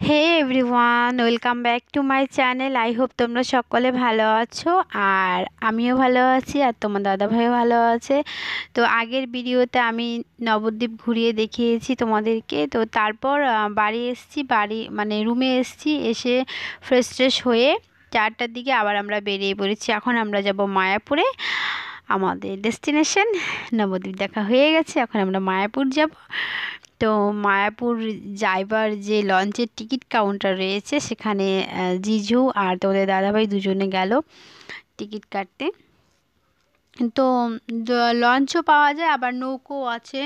Hey everyone, welcome back to my channel. I hope তোমরা সকলে ভালো আছো, আর আমিও ভালো আছি, আর তোমার দাদাভাইও ভালো আছে। তো আগের ভিডিওতে আমি নবদ্বীপ ঘুরিয়ে দেখিয়েছি তোমাদেরকে। তো তারপর বাড়ি এসেছি, বাড়ি মানে রুমে এসেছি, এসে ফ্রেশ ট্রেশ হয়ে 4টার দিকে আবার আমরা বেরিয়ে পড়েছি। এখন আমরা যাব মায়াপুরে। আমাদের ডেস্টিনেশন নবদ্বীপ দেখা হয়ে গেছে, এখন আমরা মায়াপুর যাব। তো মায়াপুর যাইবার যে লঞ্চের টিকিট কাউন্টার রয়েছে সেখানে জিজু আর তোমাদের দাদাভাই দুজনে গেল টিকিট কাটতে। তো লঞ্চও পাওয়া যায়, আবার নৌকো আছে,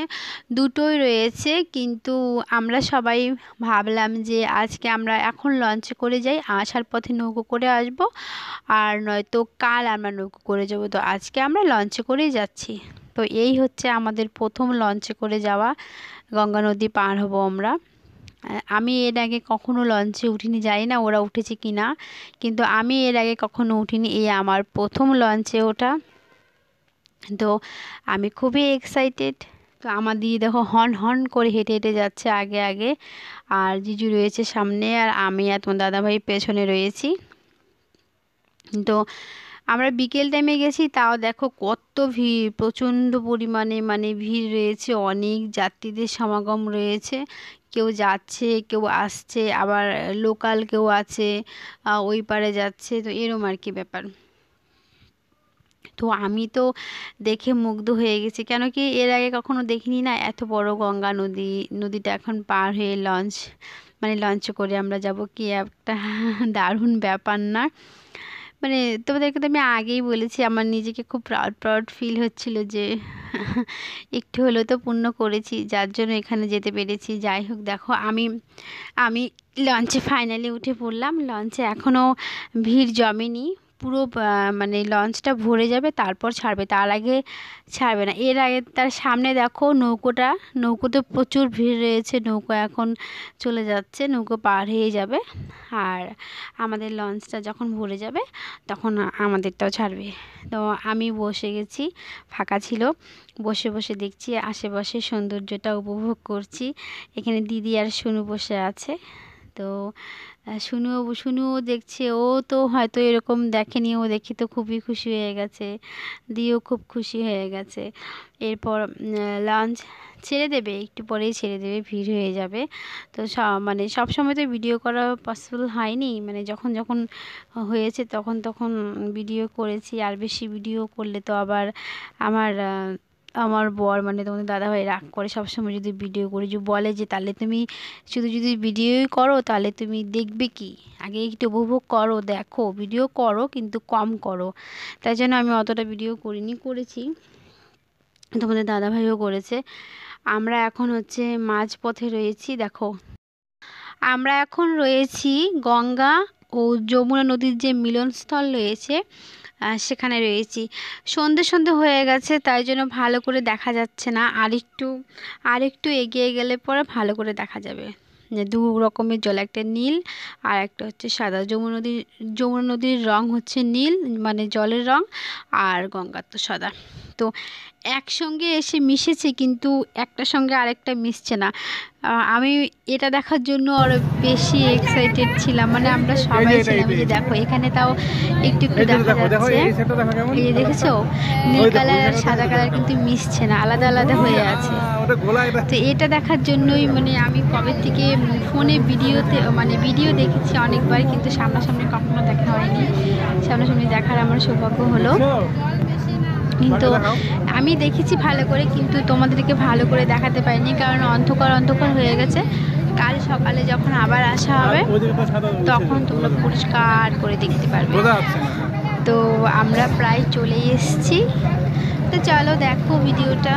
দুটোই রয়েছে। কিন্তু আমরা সবাই ভাবলাম যে আজকে আমরা এখন লঞ্চে করে যাই, আসার পথে নৌকো করে আসব, আর নয়তো কাল আমরা নৌকো করে যাব। তো আজকে আমরা লঞ্চে করেই যাচ্ছি। তো এই হচ্ছে আমাদের প্রথম লঞ্চে করে যাওয়া, গঙ্গা নদী পার হব আমরা। আমি এর আগে কখনো লঞ্চে উঠিনি, জানি না ওরা উঠেছে কি না, কিন্তু আমি এর আগে কখনো উঠিনি, এই আমার প্রথম লঞ্চে ওঠা। তো আমি খুবই এক্সাইটেড। তো আমার দিদি দেখো হর্ন হর্ন করে হেঁটে হেঁটে যাচ্ছে আগে আগে, আর জিজু রয়েছে সামনে, আর আমি আর তোমার দাদাভাই পেছনে রয়েছি। তো আমরা বিকেল টাইমে গেছি, তাও দেখো কত ভিড়, প্রচণ্ড পরিমাণে মানে ভিড় রয়েছে, অনেক যাত্রীদের সমাগম রয়েছে। কেউ যাচ্ছে, কেউ আসছে, আবার লোকাল কেউ আছে, ওই পারে যাচ্ছে। তো এরম আর কি ব্যাপার। তো আমি তো দেখে মুগ্ধ হয়ে গেছি, কেন কি এর আগে কখনো দেখিনি না এত বড় গঙ্গা নদী। নদীটা এখন পার হয়ে লঞ্চ মানে লঞ্চে করে আমরা যাব, কি একটা দারুণ ব্যাপার না? মানে তোমাদেরকে তো আমি আগেই বলেছি, আমার নিজেকে খুব প্রাউড প্রাউড ফিল হচ্ছিল যে একটু হলেও তো পুণ্য করেছি, যার জন্য এখানে যেতে পেরেছি। যাই হোক, দেখো আমি আমি লঞ্চে ফাইনালি উঠে পড়লাম। লঞ্চে এখনও ভিড় জমেনি, পুরো মানে লঞ্চটা ভরে যাবে তারপর ছাড়বে, তার আগে ছাড়বে না। এর আগে তার সামনে দেখো নৌকোতে প্রচুর ভিড় রয়েছে, নৌকো এখন চলে যাচ্ছে, নৌকো পার হয়ে যাবে। আর আমাদের লঞ্চটা যখন ভরে যাবে তখন আমাদেরটাও ছাড়বে। তো আমি বসে গেছি, ফাঁকা ছিল, বসে বসে দেখছি আশেপাশে সৌন্দর্যটা উপভোগ করছি। এখানে দিদি আর সুনু বসে আছে। তো শুনুও দেখছে, ও তো হয়তো এরকম দেখেনি, ও দেখে তো খুবই খুশি হয়ে গেছে, দিও খুব খুশি হয়ে গেছে। এরপর লঞ্চ ছেড়ে দেবে, একটু পরেই ছেড়ে দেবে, ভিড় হয়ে যাবে। তো মানে সব সময় তো ভিডিও করা পসিবল হয়নি, মানে যখন যখন হয়েছে তখন তখন ভিডিও করেছি। আর বেশি ভিডিও করলে তো আবার আমার আমার বর মানে তোমাদের দাদাভাই রাগ করে, সবসময় যদি ভিডিও করি, যে বলে যে তাহলে তুমি শুধু যদি ভিডিওই করো তাহলে তুমি দেখবে কি, আগে একটু উপভোগ করো, দেখো, ভিডিও করো কিন্তু কম করো। তাই জন্য আমি অতটা ভিডিও করিনি, করেছি তোমাদের দাদাভাইও করেছে। আমরা এখন হচ্ছে মাঝপথে রয়েছি। দেখো আমরা এখন রয়েছি গঙ্গা ও যমুনা নদীর যে মিলনস্থল রয়েছে সেখানে রয়েছি। সন্ধে সন্ধে হয়ে গেছে, তাই জন্য ভালো করে দেখা যাচ্ছে না, আরেকটু এগিয়ে গেলে পরে ভালো করে দেখা যাবে। যে দু রকমের জল, একটা নীল আর একটা হচ্ছে সাদা। যমুনা নদীর রং হচ্ছে নীল, মানে জলের রং, আর গঙ্গার তো সাদা। তো একসঙ্গে এসে মিশেছে, কিন্তু একটার সঙ্গে আরেকটা মিশছে না। আমি এটা দেখার জন্য আরো বেশি এক্সাইটেড ছিলাম, মানে আমরা সবাই ছিলাম। যে দেখো এখানে তাও একটু একটু দেখা যাচ্ছে, এই দেখেছো নীল কালার আর সাদা কালার কিন্তু মিশছে না, আলাদা আলাদা হয়ে আছে। তো এটা দেখার জন্যই মানে আমি কবে থেকে ফোনে ভিডিও দেখেছি অনেকবার, কিন্তু সামনাসামনি কখনো দেখা হয়নি। সামনাসামনি দেখার আমার সৌভাগ্য হলো। কিন্তু আমি দেখেছি ভালো করে, কিন্তু তোমাদেরকে ভালো করে দেখাতে পারিনি, কারণ অন্ধকার হয়ে গেছে। কাল সকালে যখন আবার আসা হবে তখন তোমরা পরিষ্কার করে দেখতে পারবে। তো আমরা প্রায় চলে এসেছি। তো চলো দেখো ভিডিওটা।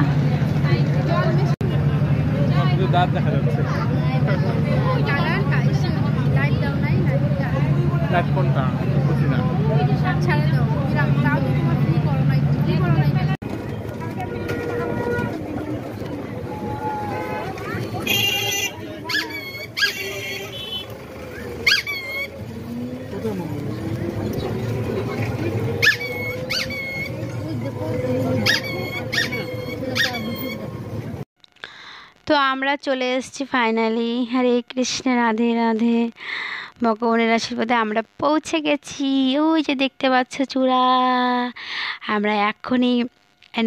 তো আমরা চলে এসেছি ফাইনালি। হরে কৃষ্ণ, রাধে রাধে। ভগবানের আশীর্বাদে আমরা পৌঁছে গেছি। ওই যে দেখতে পাচ্ছ চূড়া। আমরা এক্ষুনি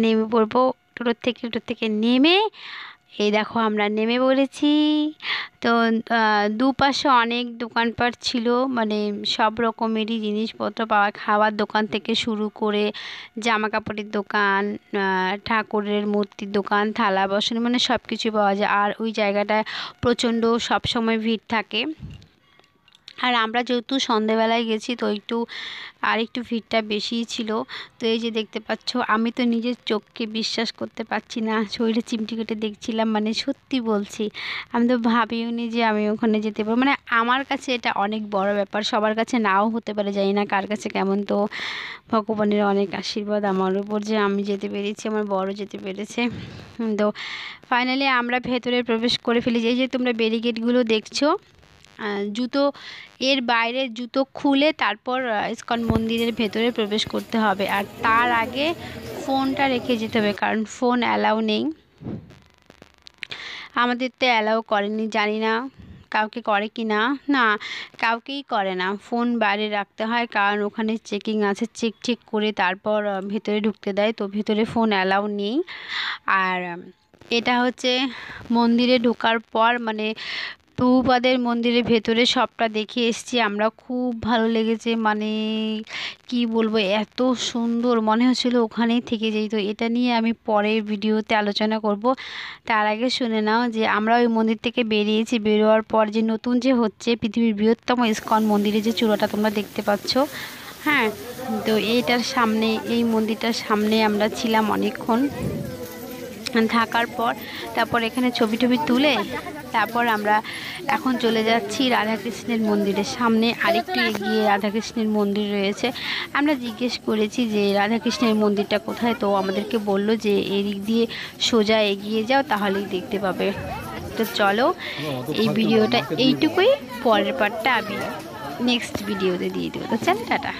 নেমে পড়বো টোটোর থেকে নেমে। এই দেখো আমরা নেমে পড়েছি। তো দুপাশে অনেক দোকানপাট ছিল, মানে সব রকমেরই জিনিসপত্র পাওয়া, খাওয়ার দোকান থেকে শুরু করে জামা কাপড়ের দোকান, ঠাকুরের মূর্তির দোকান, থালা বাসন, মানে সব কিছু পাওয়া যায়। আর ওই জায়গাটায় প্রচণ্ড সবসময় ভিড় থাকে। আর আমরা যেহেতু সন্ধেবেলায় গেছি তো একটু ভিড়টা বেশিই ছিল। তো এই যে দেখতে পাচ্ছ, আমি তো নিজের চোখকে বিশ্বাস করতে পারছি না, শরীরে চিমটি কেটে দেখছিলাম, মানে সত্যি বলছি আমি তো ভাবিওনি যে আমি ওখানে যেতে পারবো। মানে আমার কাছে এটা অনেক বড় ব্যাপার, সবার কাছে নাও হতে পারে, জানি না কার কাছে কেমন। তো ভগবানের অনেক আশীর্বাদ আমার উপর যে আমি যেতে পেরেছি, আমার বড় যেতে পেরেছে। তো ফাইনালি আমরা ভেতরে প্রবেশ করে ফেলেছি। এই যে তোমরা ব্যারিকেডগুলো দেখছো, জুতো এর বাইরে জুতো খুলে তারপর ইসকন মন্দিরের ভেতরে প্রবেশ করতে হবে। আর তার আগে ফোনটা রেখে যেতে হবে, কারণ ফোন অ্যালাউ নেই। আমাদের তো অ্যালাউ করেনি, জানি না কাউকে করে কি না। না, কাউকেই করে না, ফোন বাইরে রাখতে হয়, কারণ ওখানে চেকিং আছে, চেক করে তারপর ভেতরে ঢুকতে দেয়। তো ভেতরে ফোন অ্যালাউ নেই। আর এটা হচ্ছে মন্দিরে ঢোকার পর, মানে প্রভুপাদের মন্দিরের ভেতরে সবটা দেখে এসেছি আমরা, খুব ভালো লেগেছে। মানে কি বলবো, এত সুন্দর মনে হচ্ছিল ওখানেই থেকে যাই। তো এটা নিয়ে আমি পরের ভিডিওতে আলোচনা করব। তার আগে শুনে নাও যে আমরা ওই মন্দির থেকে বেরিয়েছি, বেরোয়ার পর যে নতুন যে হচ্ছে পৃথিবীর বৃহত্তম ইসকন মন্দিরে যে চূড়াটা তোমরা দেখতে পাচ্ছ, হ্যাঁ, তো এইটার সামনে, এই মন্দিরটার সামনে আমরা ছিলাম অনেকক্ষণ। থাকার পর তারপর এখানে ছবি টবি তুলে তারপর আমরা এখন চলে যাচ্ছি রাধাকৃষ্ণের মন্দিরের সামনে। আরেকটু এগিয়ে রাধাকৃষ্ণের মন্দির রয়েছে। আমরা জিজ্ঞেস করেছি যে রাধাকৃষ্ণের মন্দিরটা কোথায়, তো আমাদেরকে বললো যে এদিক দিয়ে সোজা এগিয়ে যাও, তাহলেই দেখতে পাবে। তো চলো, এই ভিডিওটা এইটুকুই, পরের পার্টটা আমি নেক্সট ভিডিওতে দিয়ে দেবো। তো চল, টাটা।